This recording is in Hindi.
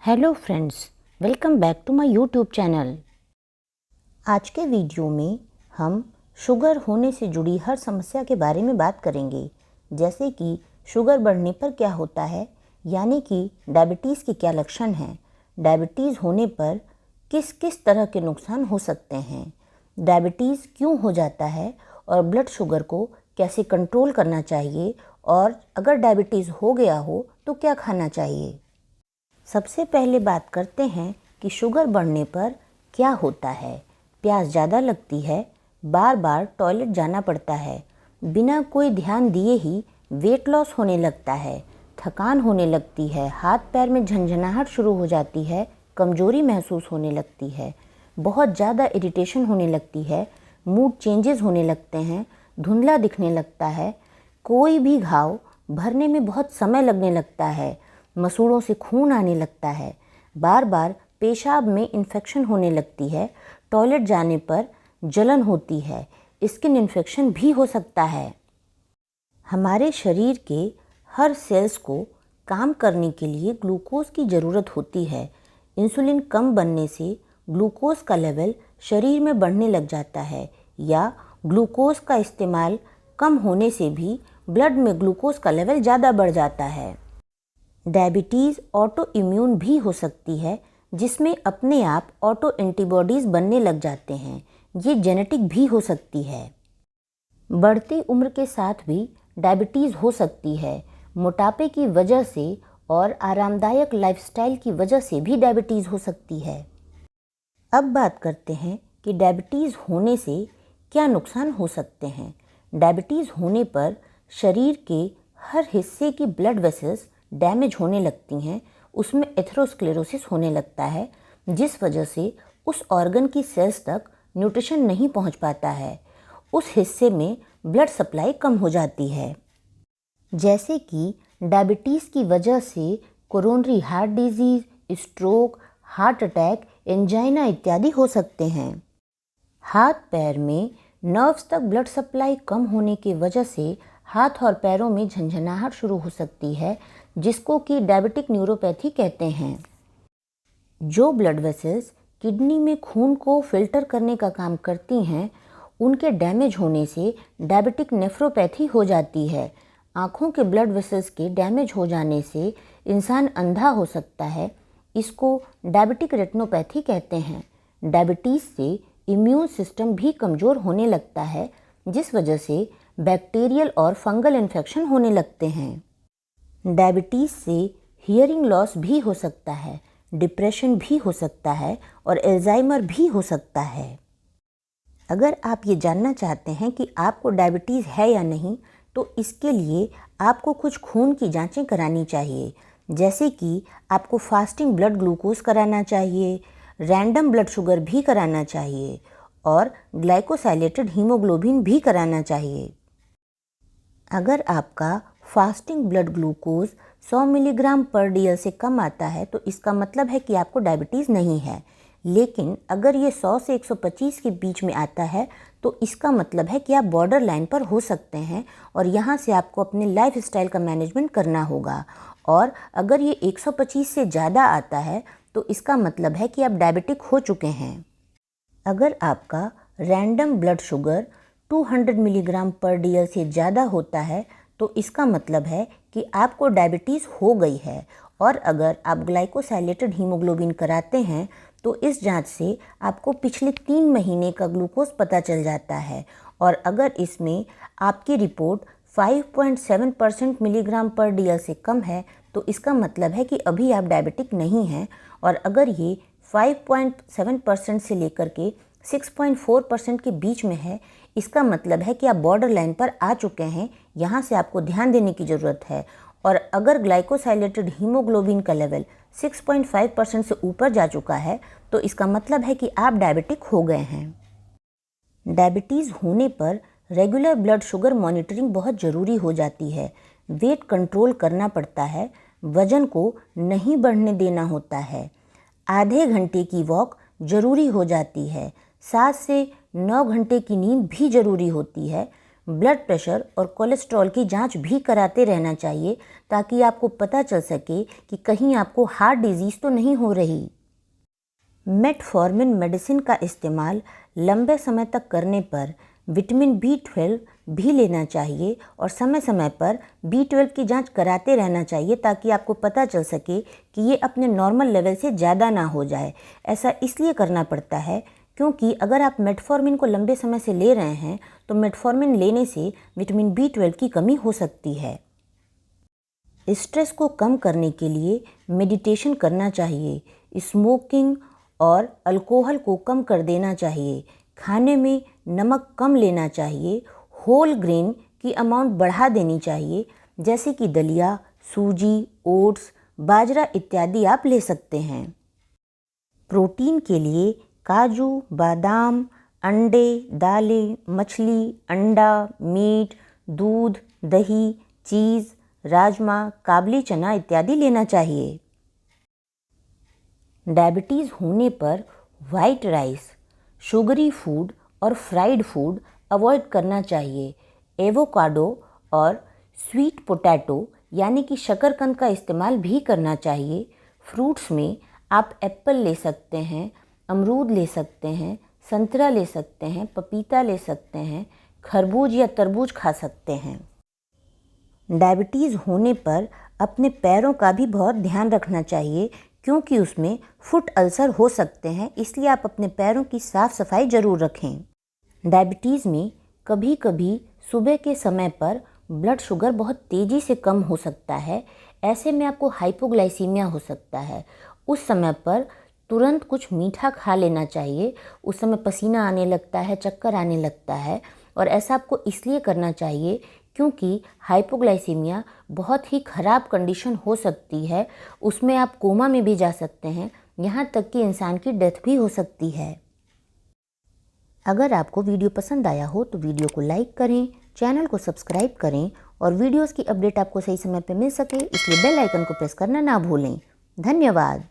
Hello friends, welcome back to my YouTube channel. आज के वीडियो में हम शुगर होने से जुड़ी हर समस्या के बारे में बात करेंगे, जैसे कि शुगर बढ़ने पर क्या होता है, यानी कि डायबिटीज़ के क्या लक्षण हैं, डायबिटीज़ होने पर किस किस तरह के नुकसान हो सकते हैं, डायबिटीज़ क्यों हो जाता है और ब्लड शुगर को कैसे कंट्रोल करना चाहिए, और अगर डायबिटीज़ हो गया हो तो क्या खाना चाहिए। सबसे पहले बात करते हैं कि शुगर बढ़ने पर क्या होता है। प्यास ज़्यादा लगती है, बार बार टॉयलेट जाना पड़ता है, बिना कोई ध्यान दिए ही वेट लॉस होने लगता है, थकान होने लगती है, हाथ पैर में झंझनाहट शुरू हो जाती है, कमजोरी महसूस होने लगती है, बहुत ज़्यादा इरिटेशन होने लगती है, मूड चेंजेस होने लगते हैं, धुंधला दिखने लगता है, कोई भी घाव भरने में बहुत समय लगने लगता है, मसूड़ों से खून आने लगता है, बार बार पेशाब में इन्फेक्शन होने लगती है, टॉयलेट जाने पर जलन होती है, स्किन इन्फेक्शन भी हो सकता है। हमारे शरीर के हर सेल्स को काम करने के लिए ग्लूकोज की ज़रूरत होती है। इंसुलिन कम बनने से ग्लूकोज का लेवल शरीर में बढ़ने लग जाता है, या ग्लूकोज का इस्तेमाल कम होने से भी ब्लड में ग्लूकोज का लेवल ज़्यादा बढ़ जाता है। डायबिटीज़ ऑटो इम्यून भी हो सकती है, जिसमें अपने आप ऑटो एंटीबॉडीज़ बनने लग जाते हैं। ये जेनेटिक भी हो सकती है। बढ़ती उम्र के साथ भी डायबिटीज़ हो सकती है। मोटापे की वजह से और आरामदायक लाइफस्टाइल की वजह से भी डायबिटीज़ हो सकती है। अब बात करते हैं कि डायबिटीज़ होने से क्या नुकसान हो सकते हैं। डायबिटीज़ होने पर शरीर के हर हिस्से की ब्लड वेसल्स डैमेज होने लगती हैं, उसमें एथेरोस्क्लेरोसिस होने लगता है, जिस वजह से उस ऑर्गन की सेल्स तक न्यूट्रिशन नहीं पहुंच पाता है, उस हिस्से में ब्लड सप्लाई कम हो जाती है। जैसे कि डायबिटीज़ की वजह से coronary heart disease, stroke, heart attack, angina इत्यादि हो सकते हैं। हाथ पैर में नर्व्स तक ब्लड सप्लाई कम होने की वजह से हाथ और पैरों में झंझनाहट शुरू हो सकती है, जिसको कि डायबिटिक न्यूरोपैथी कहते हैं। जो ब्लड वेसल्स किडनी में खून को फिल्टर करने का काम करती हैं, उनके डैमेज होने से डायबिटिक नेफ्रोपैथी हो जाती है। आँखों के ब्लड वेसल्स के डैमेज हो जाने से इंसान अंधा हो सकता है, इसको डायबिटिक रेटिनोपैथी कहते हैं। डायबिटीज़ से इम्यून सिस्टम भी कमज़ोर होने लगता है, जिस वजह से बैक्टीरियल और फंगल इन्फेक्शन होने लगते हैं। डायबिटीज़ से हियरिंग लॉस भी हो सकता है, डिप्रेशन भी हो सकता है और अल्जाइमर भी हो सकता है। अगर आप ये जानना चाहते हैं कि आपको डायबिटीज़ है या नहीं, तो इसके लिए आपको कुछ खून की जांचें करानी चाहिए, जैसे कि आपको फास्टिंग ब्लड ग्लूकोज कराना चाहिए, रैंडम ब्लड शुगर भी कराना चाहिए और ग्लाइकोसाइलेटेड हीमोग्लोबिन भी कराना चाहिए। अगर आपका फास्टिंग ब्लड ग्लूकोज 100 मिलीग्राम पर DL से कम आता है, तो इसका मतलब है कि आपको डायबिटीज़ नहीं है। लेकिन अगर ये 100 से 125 के बीच में आता है, तो इसका मतलब है कि आप बॉर्डर लाइन पर हो सकते हैं और यहाँ से आपको अपने लाइफ स्टाइल का मैनेजमेंट करना होगा। और अगर ये 125 से ज़्यादा आता है, तो इसका मतलब है कि आप डायबिटिक हो चुके हैं। अगर आपका रैंडम ब्लड शुगर 200 मिलीग्राम पर DL से ज़्यादा होता है, तो इसका मतलब है कि आपको डायबिटीज़ हो गई है। और अगर आप ग्लाइकोसाइलेटेड हीमोग्लोबिन कराते हैं, तो इस जांच से आपको पिछले 3 महीने का ग्लूकोज पता चल जाता है। और अगर इसमें आपकी रिपोर्ट 5.7% मिलीग्राम पर DL से कम है, तो इसका मतलब है कि अभी आप डायबिटिक नहीं हैं। और अगर ये 5.7% से लेकर के 6.4% के बीच में है, इसका मतलब है कि आप बॉर्डर लाइन पर आ चुके हैं, यहाँ से आपको ध्यान देने की ज़रूरत है। और अगर ग्लाइकोसाइलेटेड हीमोग्लोबिन का लेवल 6.5% से ऊपर जा चुका है, तो इसका मतलब है कि आप डायबिटिक हो गए हैं। डायबिटीज़ होने पर रेगुलर ब्लड शुगर मॉनिटरिंग बहुत ज़रूरी हो जाती है। वेट कंट्रोल करना पड़ता है, वज़न को नहीं बढ़ने देना होता है, आधे घंटे की वॉक ज़रूरी हो जाती है, 7 से 9 घंटे की नींद भी ज़रूरी होती है। ब्लड प्रेशर और कोलेस्ट्रॉल की जांच भी कराते रहना चाहिए ताकि आपको पता चल सके कि कहीं आपको हार्ट डिजीज़ तो नहीं हो रही। मेटफॉर्मिन मेडिसिन का इस्तेमाल लंबे समय तक करने पर विटामिन B12 भी लेना चाहिए और समय समय पर B12 की जांच कराते रहना चाहिए ताकि आपको पता चल सके कि ये अपने नॉर्मल लेवल से ज़्यादा ना हो जाए। ऐसा इसलिए करना पड़ता है क्योंकि अगर आप मेटफॉर्मिन को लंबे समय से ले रहे हैं तो मेटफॉर्मिन लेने से विटामिन B12 की कमी हो सकती है। स्ट्रेस को कम करने के लिए मेडिटेशन करना चाहिए, स्मोकिंग और अल्कोहल को कम कर देना चाहिए, खाने में नमक कम लेना चाहिए, होल ग्रेन की अमाउंट बढ़ा देनी चाहिए जैसे कि दलिया, सूजी, ओट्स, बाजरा इत्यादि आप ले सकते हैं। प्रोटीन के लिए काजू, बादाम, अंडे, दालें, मछली, अंडा, मीट, दूध, दही, चीज़, राजमा, काबली चना इत्यादि लेना चाहिए। डायबिटीज़ होने पर वाइट राइस, शुगरी फूड और फ्राइड फूड अवॉइड करना चाहिए। एवोकाडो और स्वीट पोटैटो यानी कि शकरकंद का इस्तेमाल भी करना चाहिए। फ्रूट्स में आप एप्पल ले सकते हैं, अमरूद ले सकते हैं, संतरा ले सकते हैं, पपीता ले सकते हैं, खरबूज या तरबूज खा सकते हैं। डायबिटीज़ होने पर अपने पैरों का भी बहुत ध्यान रखना चाहिए क्योंकि उसमें फुट अल्सर हो सकते हैं, इसलिए आप अपने पैरों की साफ़ सफाई ज़रूर रखें। डायबिटीज़ में कभी कभी सुबह के समय पर ब्लड शुगर बहुत तेज़ी से कम हो सकता है। ऐसे में आपको हाइपोग्लाइसीमिया हो सकता है। उस समय पर तुरंत कुछ मीठा खा लेना चाहिए। उस समय पसीना आने लगता है, चक्कर आने लगता है और ऐसा आपको इसलिए करना चाहिए क्योंकि हाइपोग्लाइसीमिया बहुत ही ख़राब कंडीशन हो सकती है। उसमें आप कोमा में भी जा सकते हैं, यहाँ तक कि इंसान की डेथ भी हो सकती है। अगर आपको वीडियो पसंद आया हो तो वीडियो को लाइक करें, चैनल को सब्सक्राइब करें और वीडियोस की अपडेट आपको सही समय पर मिल सके इसलिए बेल आइकन को प्रेस करना ना भूलें। धन्यवाद।